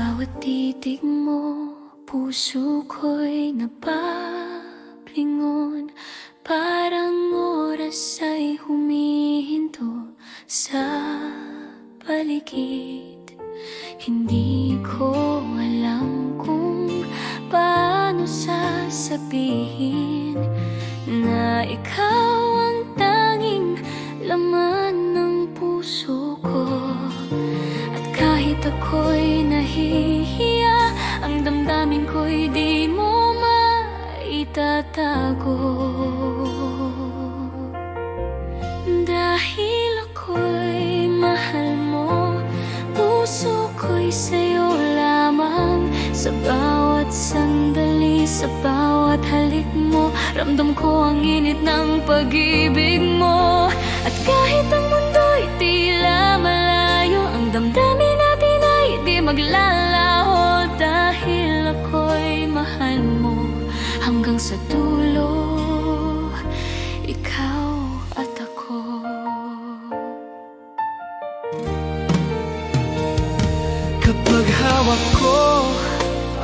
bawat titig mo, puso ko'y napaplingon. Parang oras ay humihinto sa paligid. Hindi ko alam kung paano sasabihin na ikaw ang tanging laman ng puso ko. At kahit ako'y nahihiya, ang damdamin ko'y di mo maitatago. Dahil ako'y mahal mo, puso ko'y sa'yo lamang. Sa bawat sandali, sa bawat halik mo, ramdam ko ang init ng pag-ibig mo. At kahit ang mundo'y tila malayo, ang damdamin natin ay di maglalaho. Dahil ako'y mahal mo hanggang sa dulo, ikaw at ako. Kapag hawak ko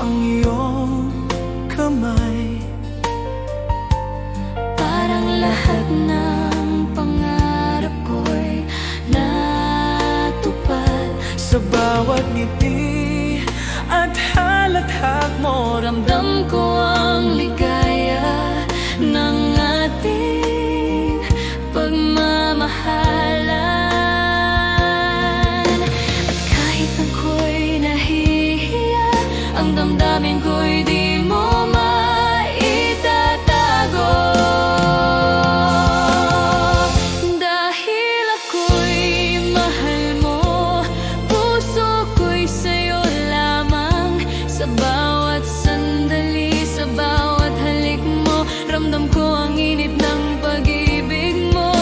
ang iyong kamay, parang lahat ng pangarap ko'y natupad. sa bawat ngiti at halakhak mo, Ramdam ko ang ligaya ng ating pagmamahalan. At kahit ako'y nahihiya, ang damdamin ko'y di mo maitatago. Dahil ako'y mahal mo, puso ko'y sa'yo lamang. Sa bawat sandali, sa bawat halik mo, ramdam ko ang init ng pag-ibig mo.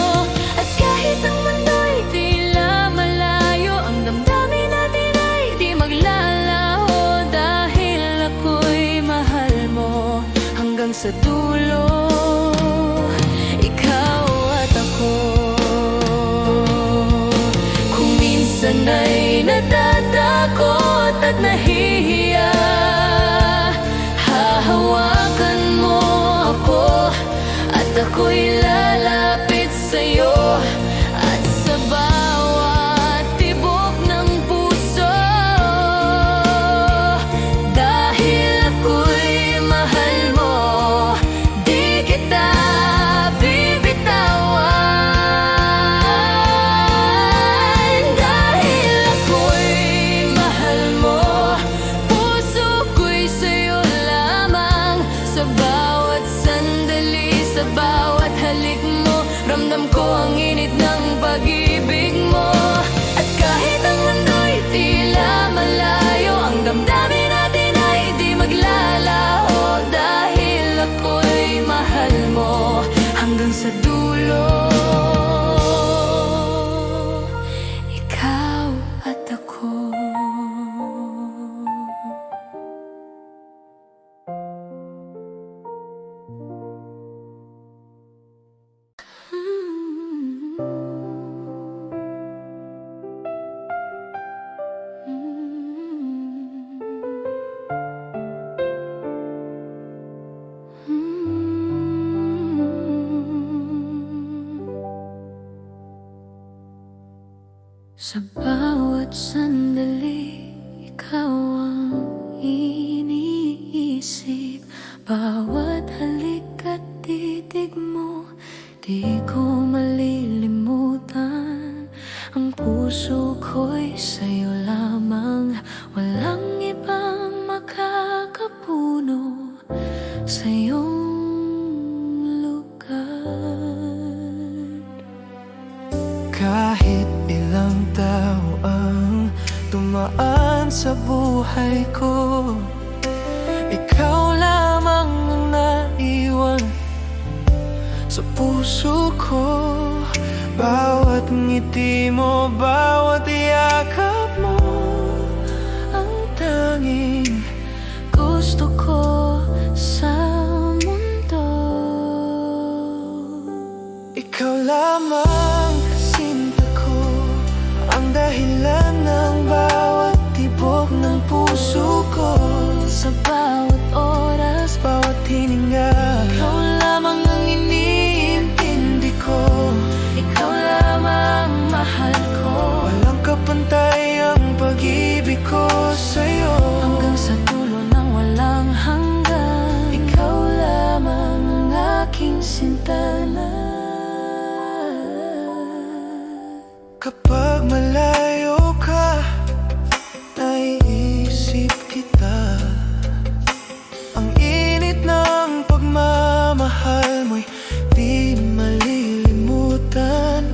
At kahit ang mundo'y tila malayo, ang damdamin natin ay di maglalaho. Dahil ako'y mahal mo hanggang sa dulo, ikaw at ako. Kung minsan ay natatakot at nahihiya, hahawakan mo ako at ako'y lalapit sa'yo. At sa bawat tibok ng puso, dahil ako'y mahal mo, di kita bibitawan. Dahil ako'y mahal mo, puso ko'y sa'yo lamang. Sa bawat sandali, sa bawat halik mo, ramdam ko ang init ng pag-ibig mo. At kahit ang mundo'y tila malayo, ang damdamin natin ay di maglalaho. Dahil ako'y mahal mo hanggang sa dulo, ikaw at ako. Sa bawat sandali, ikaw ang iniisip. Bawat halik at titig mo, di ko malilimutan. Ang puso ko'y sa'yo lamang, walang ibang makakapuno sa iyong lugar. kahit ilang tao ang tumaan sa buhay ko, ikaw lamang ang naiwan sa puso ko. Bawat ngiti mo, bawat yakap mo, ang tanging Gusto ko sa mundo. ikaw lamang, sinta ko, ang dahilan ng bawat tibok ng puso ko. Sa bawat oras, Bawat hininga, ikaw lamang ang iniintindi ko. Ikaw lamang mahal ko. walang kapantay ang pag-ibig ko sa'yo. Hanggang sa dulo ng walang hanggan, ikaw lamang ang aking sinta na. Kapag malayo ka, naiisip kita. Ang init ng pagmamahal mo'y di malilimutan.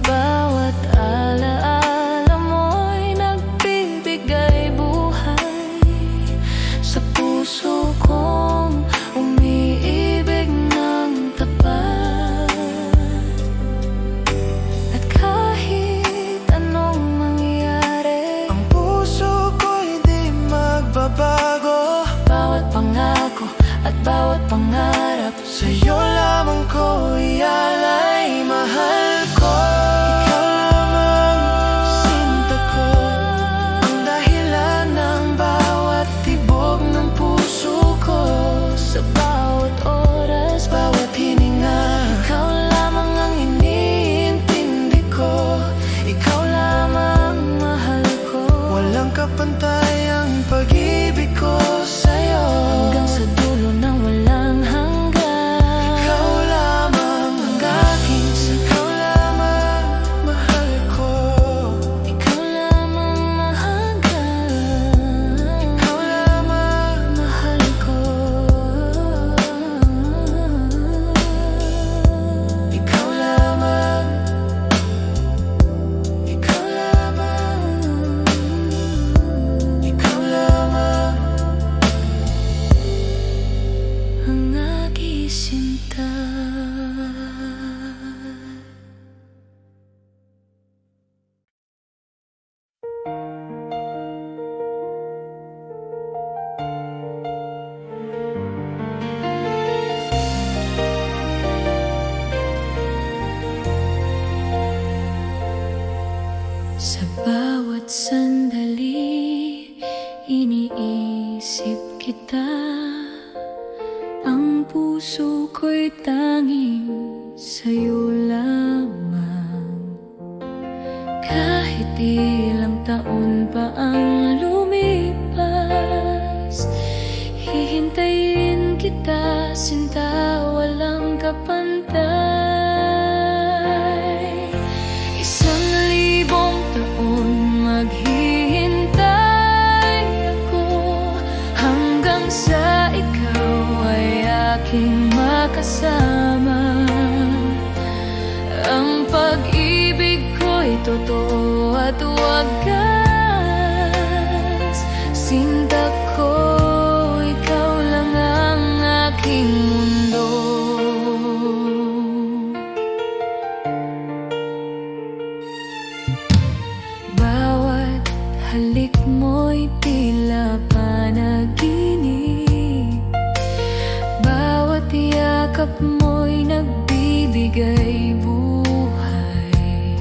Bawat alaala mo'y nagbibigay buhay sa puso kong umiibig ng tapat. At kahit anong mangyari, Ang puso ko'y di magbabago. bawat pangako at bawat pangarap, Sa'yo lamang ko ialay, mahal ko. Ikaw lamang sinta ko, ang dahilan ng bawat tibok ng puso ko. sa bawat oras, Bawat hininga, ikaw lamang ang iniintindi ko. Ikaw lamang mahal ko. walang kapantay ang pag-ibig ko sa'yo. Hanggang sa dulo ng walang hanggan, Ikaw lamang ang aking, ikaw lamang mahal ko. ikaw lamang mahanggan. Ikaw lamang, Mahal ko. ikaw lamang, ikaw lamang, ikaw lamang. Ang aking sinta. Sa bawat sandali, iniisip kita. Ang puso ko'y tanging sa'yo lamang. Kahit ilang taon pa ang lumipas, hihintayin kita, sinta, walang kapantay. 1,000 taon maghihintay ako, hanggang sa ikaw ay aking makasama. Ang pag-ibig ko'y totoo at wagas. Sinta ko, ikaw lang ang aking mundo. Bawat halik mo'y tila panaginip. Bawat yakap mo'y nagbibigay buhay.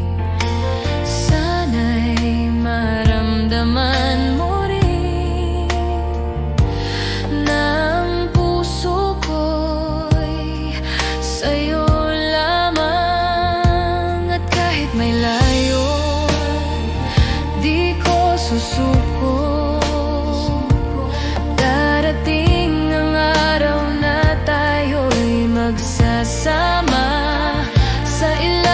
Sana'y maramdaman mo rin na ang puso ko'y sa'yo lamang. At kahit may layo, di ko susuko. Darating ang araw na tayo'y magsasama sa ilalim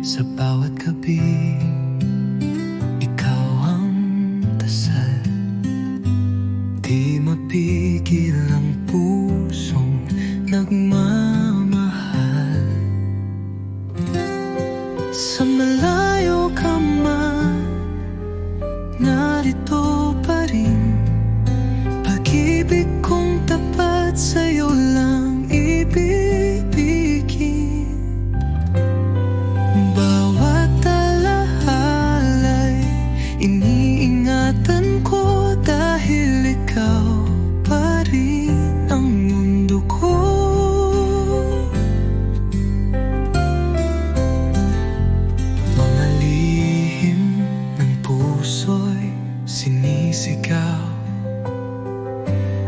Sa bawat gabi, ikaw ang dasal. Di mapigil ang pusong nagmamahal. Sa malayo ka man, narito pa rin. Pag-ibig kong tapat sa'yo lang ibibigin. Bawat alahalay iniingatan ko, dahil ikaw pa rin ang mundo ko. Mga lihim ng puso'y sinisigaw.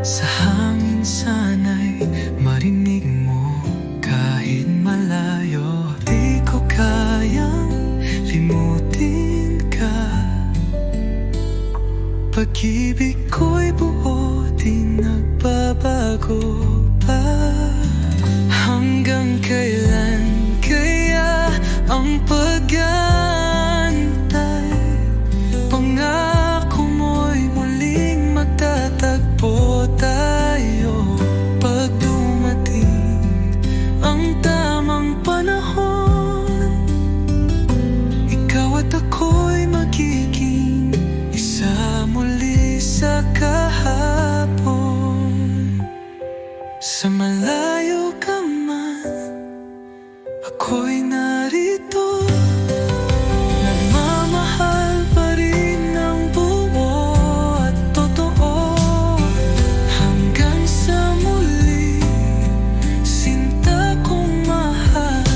Sa hangin sana'y marinig mo kahit malayo. Di ko kayang limutin ka. Pag-ibig ko'y buo, di nagbabago pa. Hanggang kailan kaya ang pag-aantay? Pangako mo'y muling magtatagpo tayo. Pag dumating ang tamang panahon, ikaw at ako'y magiging isa muli sa kahapon. Sa malayo ka man, ako'y narito. Nagmamahal pa rin ng buo at totoo. Hanggang sa muli, sinta kong mahal.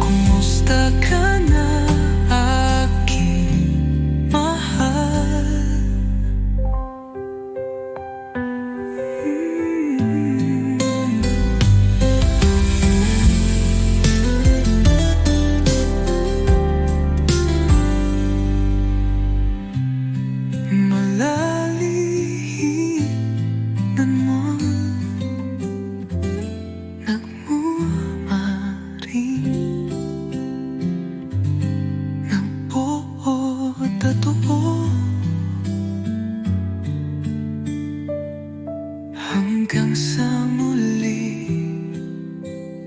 Kumusta ka na, aking mahal? Malalihinan mo, nagmumaring ng buo at totoo. Hanggang sa muli,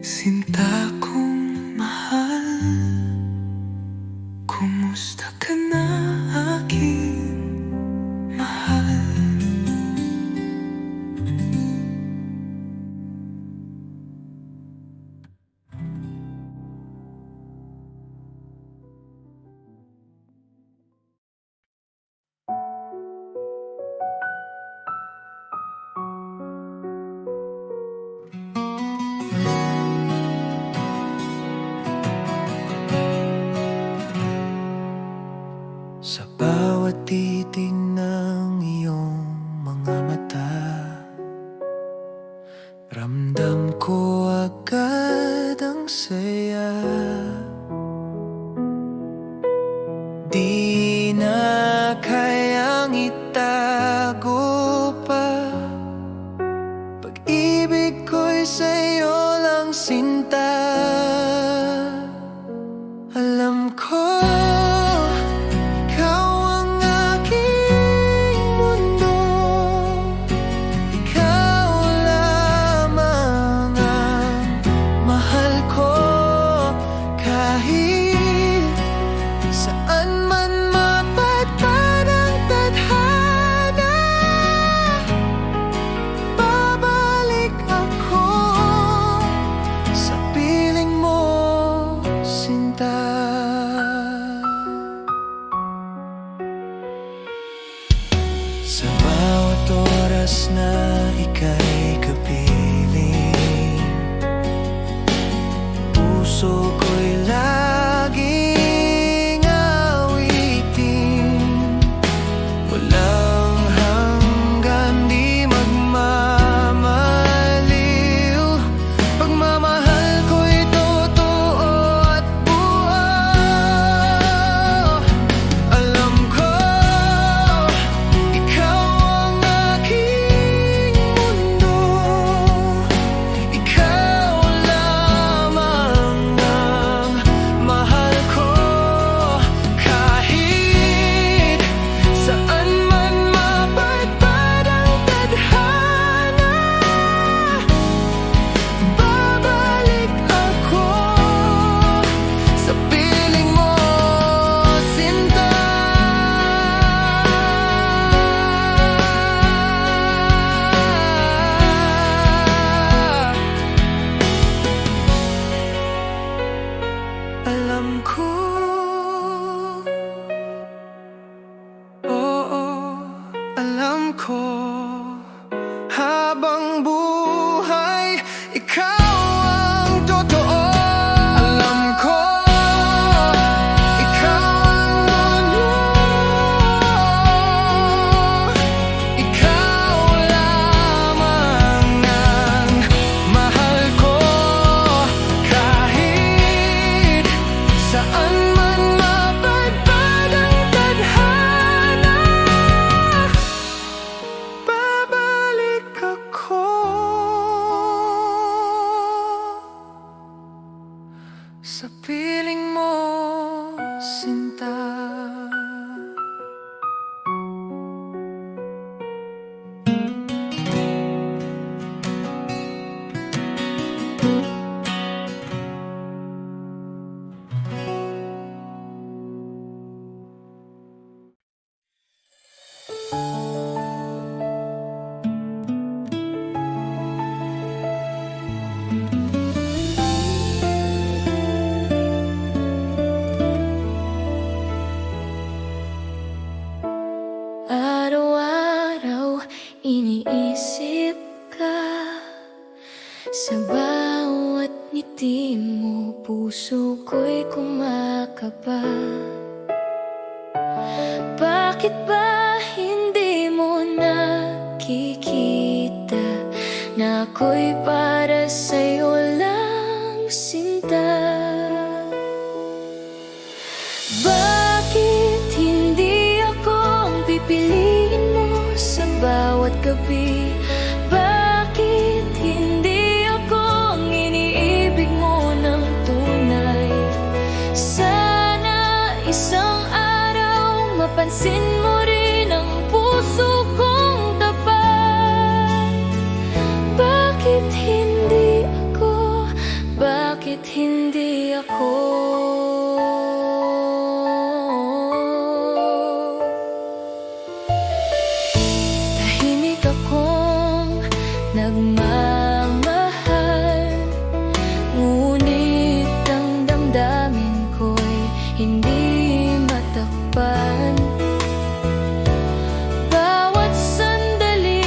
sinta kong mahal. Kumusta ka na, aking mahal? Sa bawat titig ng iyong mga mata, ramdam ko agad ang saya. Di na kayang itago pa. Pag-ibig ko'y sa'yo lang, sinta. Alam ko sa sa piling mo, sinta. Araw-araw iniisip ka, sa bawat ngiti mo puso ko'y kumakaba. Bakit ba hindi mo nakikita na ako'y para sa'yo lang, sinta? Bakit hindi ako ang pipiliin mo sa bawat gabi? Bakit hindi ako ang iniibig mo ng tunay? Sana isang araw mapansin mo rin ang puso kong tapat. Bakit hindi ako? Bakit hindi ako? Tahimik akong nagmamahal, ngunit ang damdamin ko'y hindi matakpan. Bawat sandali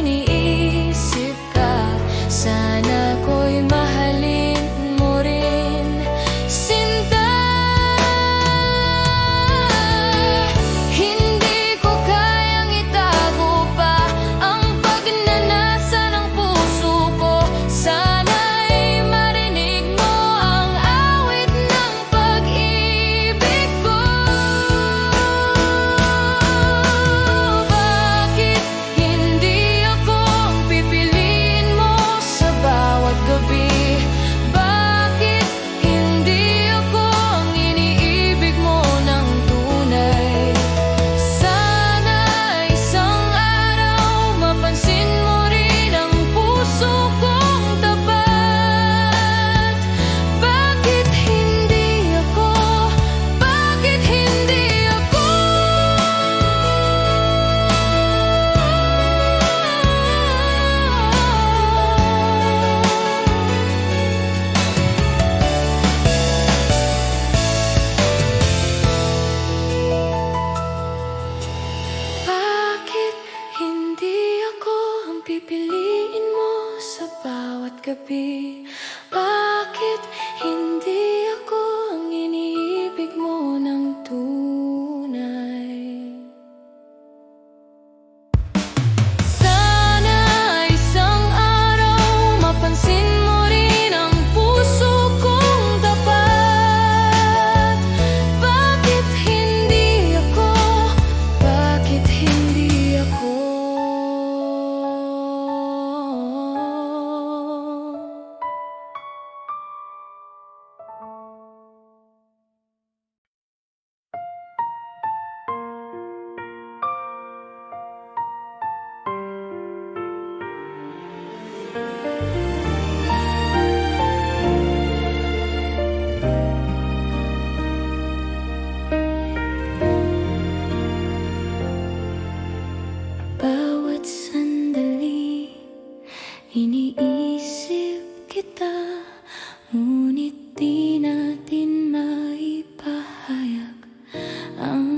iniisip ka, sana ko'y mahalin mo rin, sinta. Hindi ko kayang itago pa ang pagnanasa ng puso ko. Sana'y marinig mo ang awit ng pag-ibig ko. Bakit hindi ako ang pipiliin mo sa bawat gabi? Bakit hindi ako ang iniibig mo ng tunay? Sana isang araw mapansin mo rin ang puso kong tapat. Bakit hindi ako? Bakit hindi ako? Bakit hindi ako ang pipiliin mo sa bawat gabi? Bakit hindi ako ang iniibig mo ng tunay? Sana isang araw mapansin mo rin ang puso kong tapat. Bakit hindi ako? Bakit hindi ako? Bawat sandali iniisip kita, ngunit di natin maipahayag ang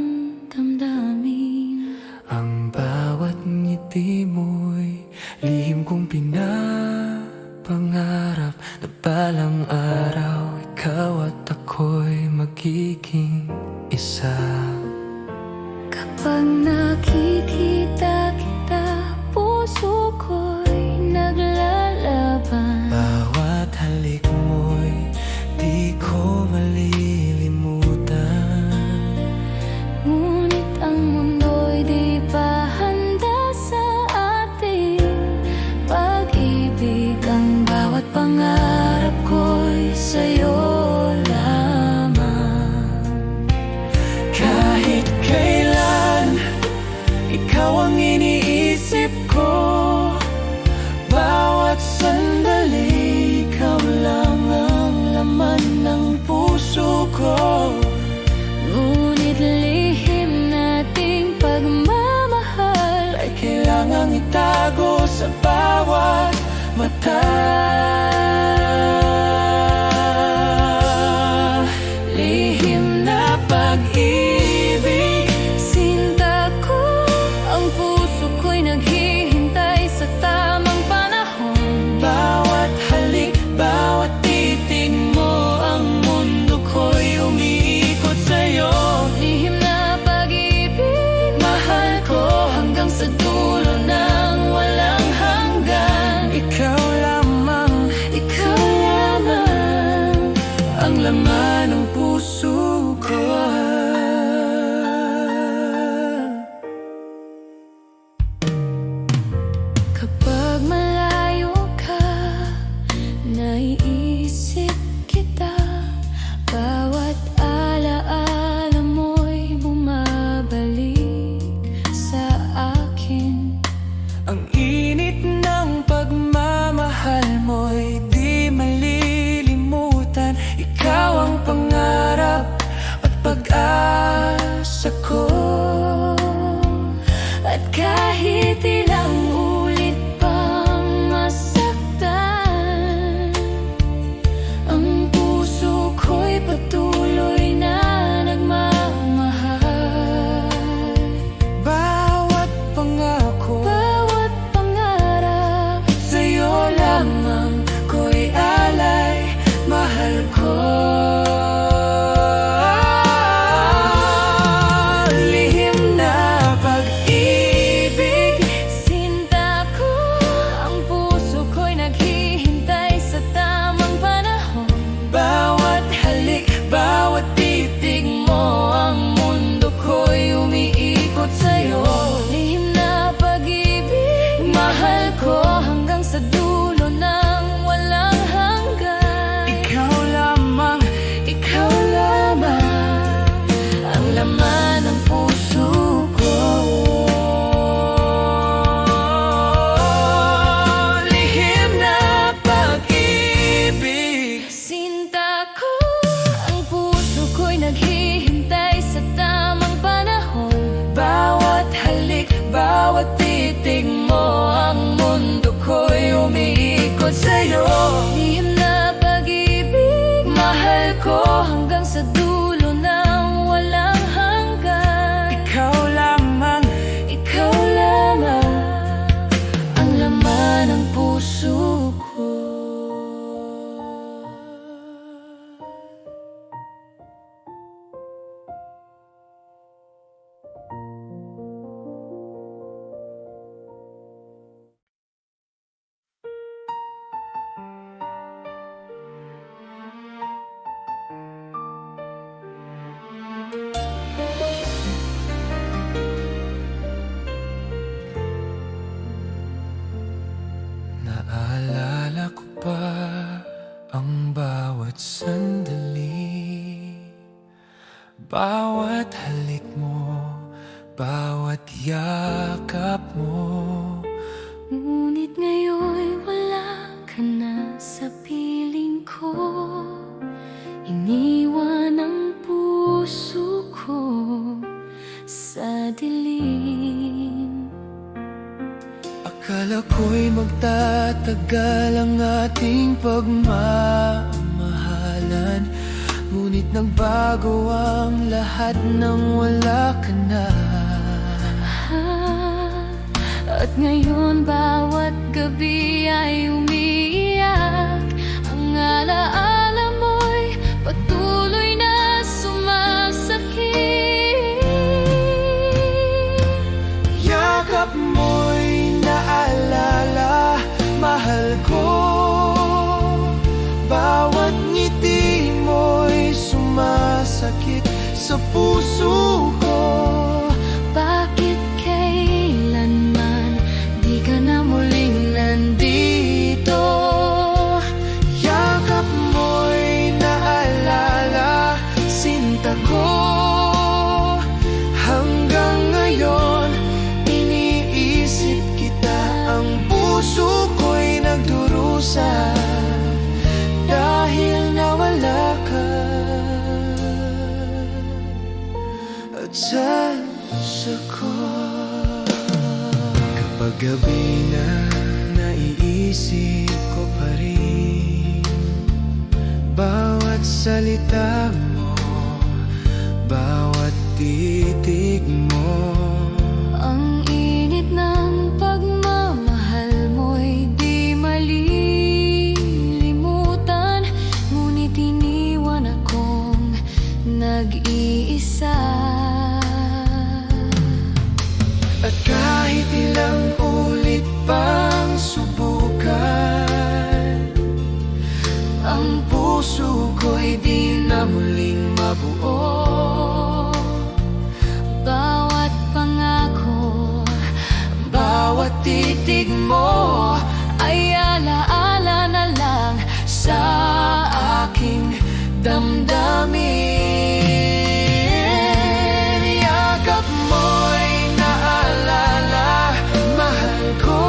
damdamin. Ang bawat ngiti mo'y lihim kong pinapangarap na balang araw ikaw at ako'y magiging isa. Kapag nakikita kita, puso ko'y naglalaban. Bawat halik mo'y di ko malilimutan. Ngunit ang mundo'y di pa handa sa ating pag-ibig. Ang bawat pangarap ko'y sa'yo ko. Lihim na pag-ibig, sinta ko. Ang puso ko'y naghihintay sa tamang panahon. Bawat halik, bawat titig mo, ang mundo ko'y umiikot sa'yo. Lihim na pag-ibig, mahal ko hanggang sa dulo ng walang hanggan. Ikaw lamang ang laman ng puso ko. Lihim na pag-ibig, sinta ko. Ang puso ko'y naghihintay sa tamang panahon. Bawat halik, bawat titig mo, ang mundo ko'y umiikot sa'yo. Lihim na pag-ibig, mahal ko hanggang sa dulo ng walang hanggan. Ikaw lamang ang laman ng puso ko. Naalala ko pa ang bawat sandali, bawat halik mo, bawat yakap mo. Ngunit ngayon wala ka na sa piling ko. Iniwan ang puso ko sa dilim. Akala ko'y magtatagal ang ating pagmamahalan, ngunit nagbago ang lahat nang wala ka na. At ngayon bawat gabi ay umiiyak. Ang alaala mo'y patuloy na sumasakit. Yakap mo'y naalala, mahal ko. Bawat ngiti mo'y sumasakit sa puso ko. Bakit kailanman di ka na muling nandito? Yakap mo'y naalala, sinta ko. Hanggang ngayon, iniisip kita. Ang puso ko'y nagdurusa dahil nawala ka. At sa puso ko, kapag gabi na naiisip ko pa rin bawat salita mo, bawat titig mo. Ang init ng pagmamahal mo'y di malilimutan, ngunit iniwan akong nag-iisa. At kahit ilang ulit pang subukan, ang puso ko'y di na muling mabuo. Bawat pangako, Bawat titig mo ay alaala na lang sa aking damdamin. yakap mo'y naalala, mahal ko.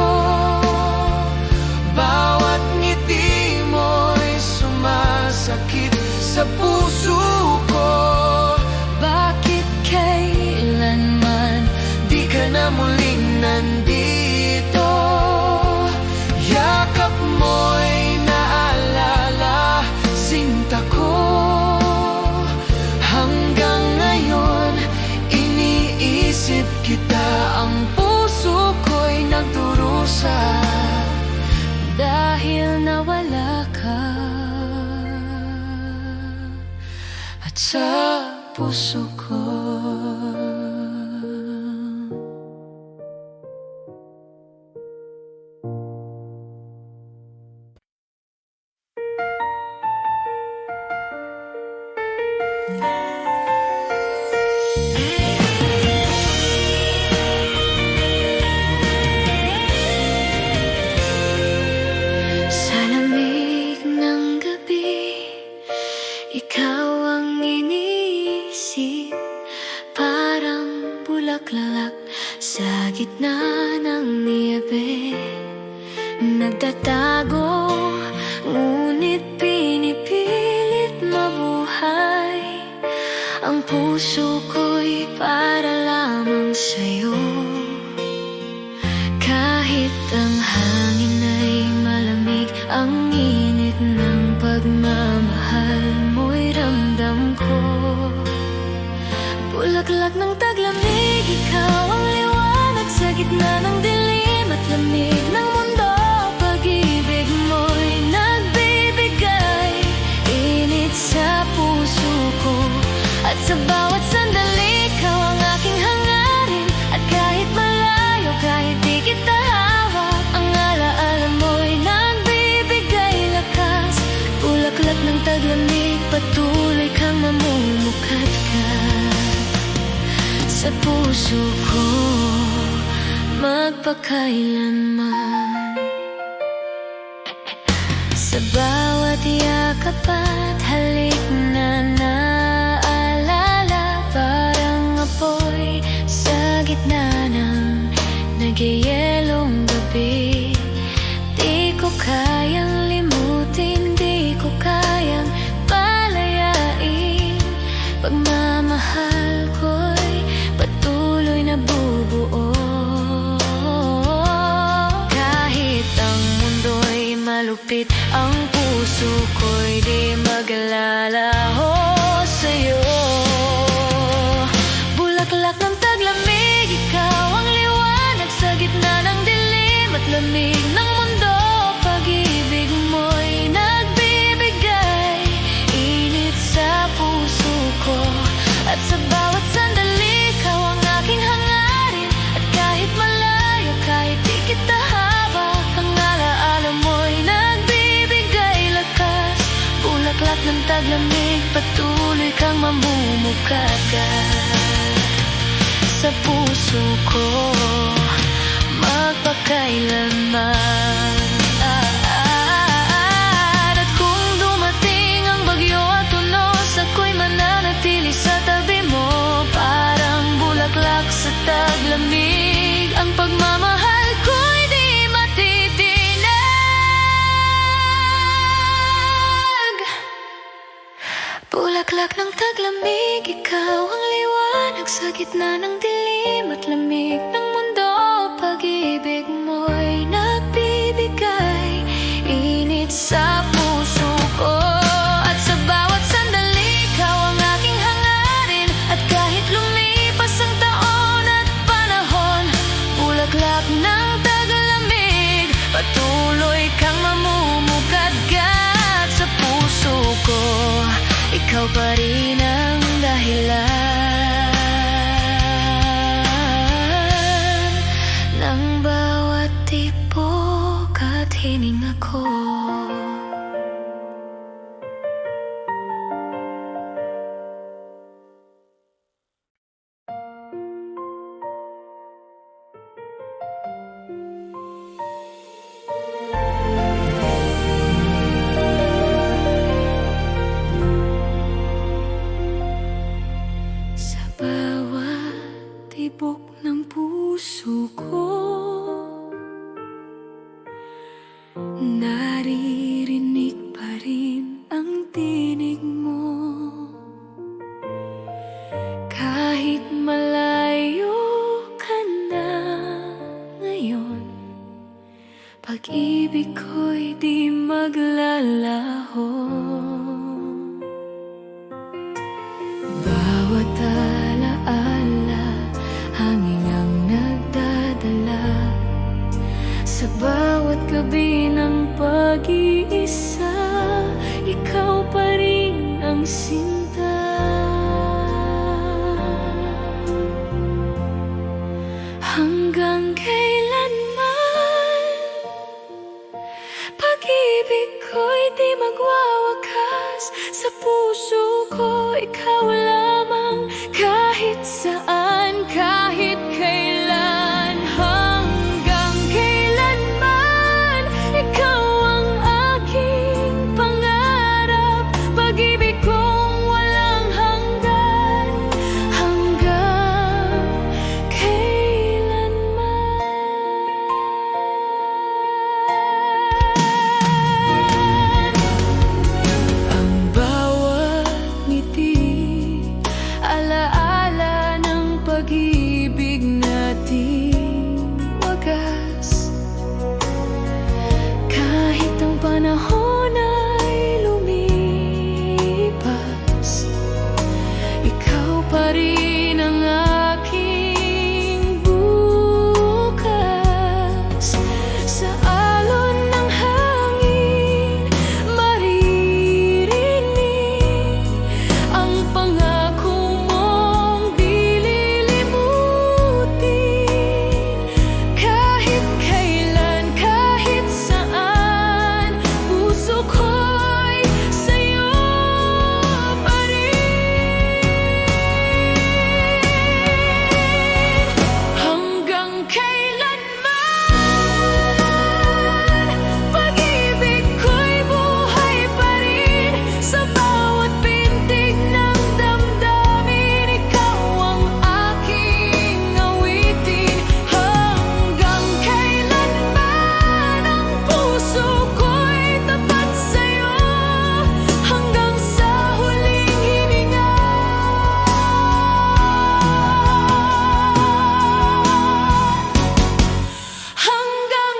Bawat ngiti mo'y sumasakit sa puso ko. Bakit kailanman Di ka na muling nandito. Yakap mo'y naalala, sinta ko. Hanggang ngayon, iniisip kita. Ang puso ko'y nagdurusa dahil nawala ka. at sa puso ko. Sa lamig ng gabi, ikaw ang iniisip, parang bulaklak sa gitna ng niebe. Nagtatago, ngunit pinipilit mabuhay. Ang puso ko'y para lamang sa'yo. Kahit ang hangin ay malamig, ang init ng pagmamahal mo'y ramdam ko. Bulaklak ng taglamig, ikaw ang liwanag sa gitna ng dilim at lamig ng mundo. Pag-ibig mo'y nagbibigay init sa puso ko, at sa bawat sandali ikaw ang aking hangarin. At kahit malayo, kahit di kita hawak, ang alaala mo'y nagbibigay lakas. Bulaklak ng taglamig, patuloy kang mamumukat-kat sa puso ko magpakailanman. Sa bawat yakap at halik na naalala, parang apoy sa gitna ng nagyayelong gabi. Di ko kayang limutin, di ko kayang palayain. Pagmamahal ko'y patuloy na bubuo. Kahit ang mundo'y malupit, ang puso ko'y di maglalaho sa'yo. Bulaklak ng taglamig, ikaw ang liwanag sa gitna ng dilim at lamig ng mundo. Pag-ibig mo'y nagbibigay init sa puso ko, at sa bawat sandali ikaw ang aking hangarin. At kahit malayo, kahit di kita hawak, ang alaala mo'y nagbibigay lakas. Bulaklak ng taglamig, patuloy kang mamumukat-kat sa puso ko magpakailanman. At kung dumating ang bagyo at unos, ako'y mananatili sa tabi mo. Parang bulaklak sa taglamig, ang pagmamahal ko'y di matitinag. Bulaklak ng taglamig, ikaw ang liwanag sa gitna ng dilim at lamig ng mundo. Pag-ibig mo'y nagbibigay init sa puso ko, at sa bawat sandali ikaw ang aking hangarin. At kahit lumipas ang taon at panahon, bulaklak ng taglamig, patuloy kang mamumukat-kat sa puso ko. Ikaw pa rin ang dahilan ng bawat tipok at hininga ko. Sa bawat tibok ng puso ko, naririnig pa rin ang tinig mo. Kahit malayo ka na ngayon, pag-ibig ko'y di maglalaho. Bawat alaala, hangin ang nagdadala. Sa bawat gabi ng pag-iisa, ikaw pa rin ang sinta. Sa puso ko, ikaw lamang. Kahit saan, kahit kailan, hanggang kailanman, ikaw ang aking pangarap. Pag-ibig kong walang hanggan, hanggang kailanman. Ang bawat ngiti, alaala ng pag-ibig nating wagas. Kahit ang panahon ay lumipas, ikaw pa rin ang aking bukas. Sa alon ng hangin, maririnig ang pangako mong di lilimutin. Kahit kailan, kahit saan, puso ko'y sa'yo pa rin. Hanggang kailanman, pag-ibig ko'y buhay pa rin. Sa bawat pintig ng damdamin, ikaw ang aking awitin. Hanggang kailanman, ang puso ko'y tapat sa'yo, hanggang sa huling hininga. Hanggang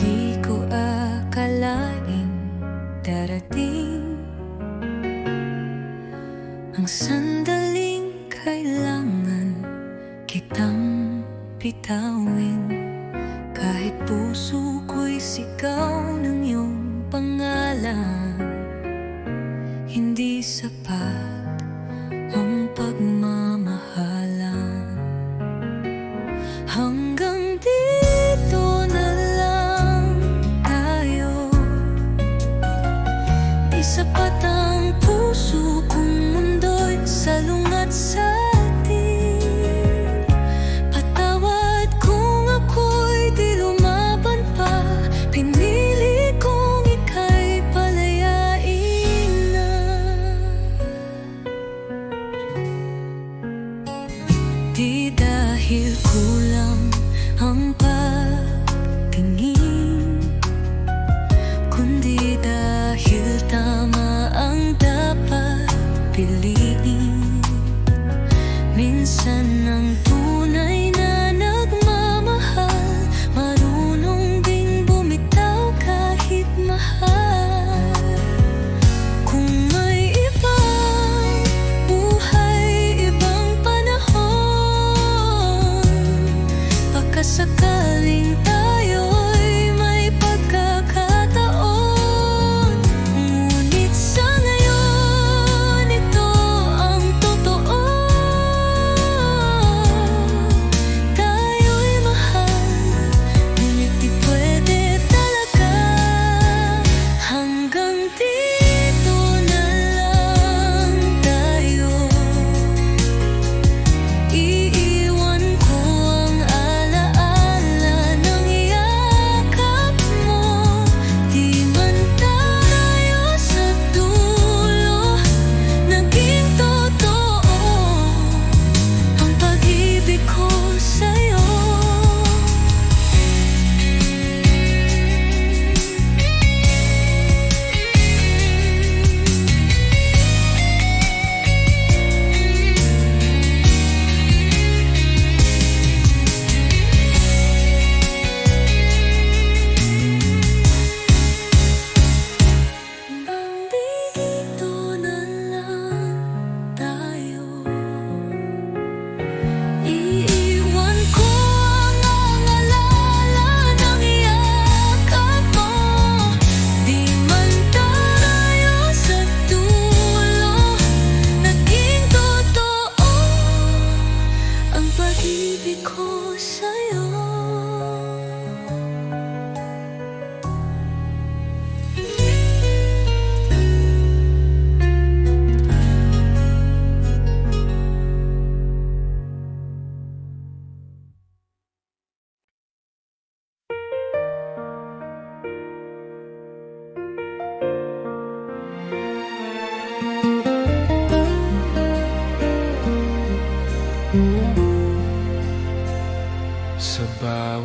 di ko akalaing darating ang sandaling kailangan kitang bitawin. Kahit puso ko'y sigaw ng iyong pangalan, hindi sapat ang pagmamahalan. Hanggang dito na lang tayo. Di sapat ang puso kong mundo'y salungat sa atin. Patawad kung ako'y di lumaban pa. Pinili kong ika'y palayain na.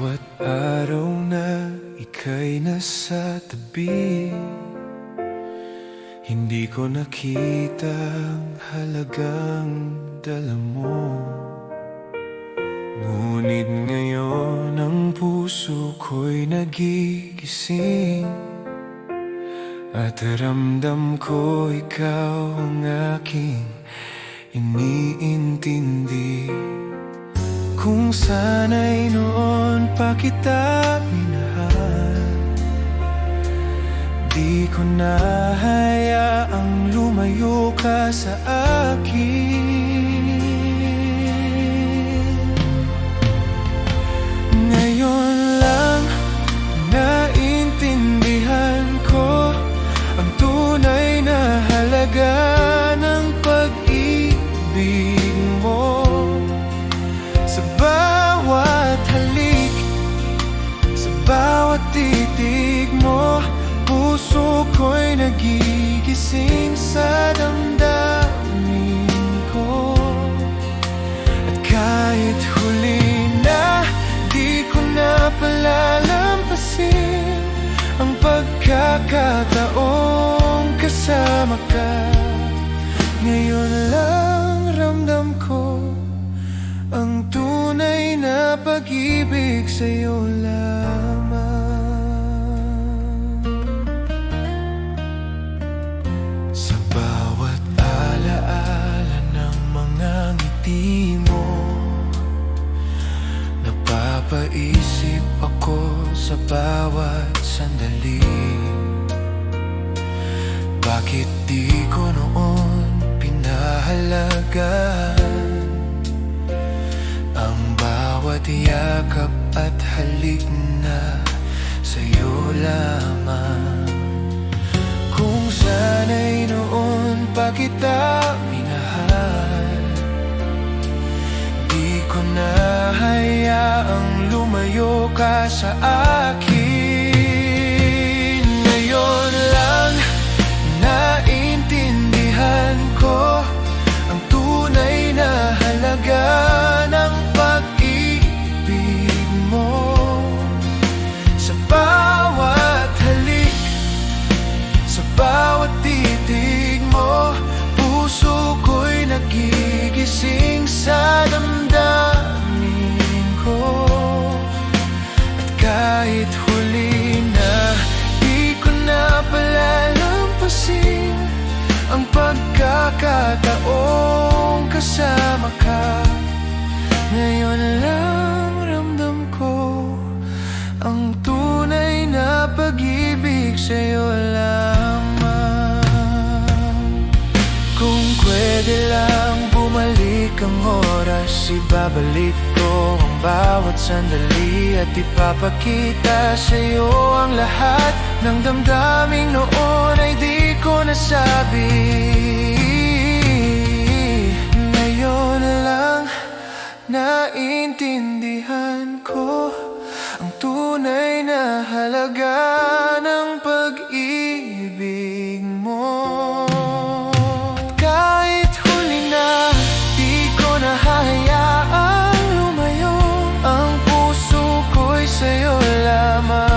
bawat araw na ika'y nasa tabi, hindi ko nakita ang halagang dala mo. Ngunit ngayon ang puso ko'y nagigising, at ramdam ko ikaw ang aking iniintindi. Kung sana'y noon pa kita minahal, di ko na hayaang lumayo ka sa akin. Ngayon lang naintindihan ko ang tunay na halaga ng pag-ibig mo. Sa bawat halik, sa bawat titig mo, puso ko'y nagigising sa damdamin ko. At kahit huli na, di ko na palalampasin ang pagkakataong kasama ka. Ngayon lang ramdam ko ang tunay na pag-ibig sa'yo lamang. Sa bawat alaala ng mga ngiti mo, napapaisip ako sa bawat sandali. Bakit di ko noon pinahalagahan ang bawat yakap at halik na sa'yo lamang? Kung sana'y noon pa kita minahal, di ko na hayaang lumayo ka sa akin. Ngayon lang naintindihan ko ang tunay na halaga ng pag-ibig mo. Sa bawat halik, sa bawat titig mo, puso ko'y nagigising sa damdamin ko. At kahit huli na, di ko na palalampasin ang pagkakataong kasama ka. Ngayon lang ramdam ko ang tunay na pag-ibig sa'yo lamang. Kung pwede lang bumalik ang oras, ibabalik ko ang bawat sandali at ipapakita sa'yo ang lahat ng damdaming noon ay di ko nasabi. Ngayon lang naintindihan ko ang tunay na halaga ng pag-ibig mo. Kahit huli na, di ko na hayaang lumayo, ang puso ko'y sa'yo lamang.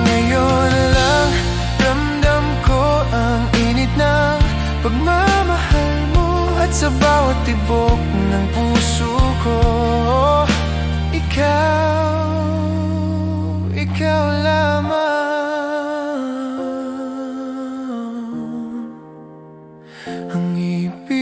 Ngayon lang ramdam ko ang init ng pagmamahal mo, at sa bawat tibok ng puso ko, ikaw lamang ang ibig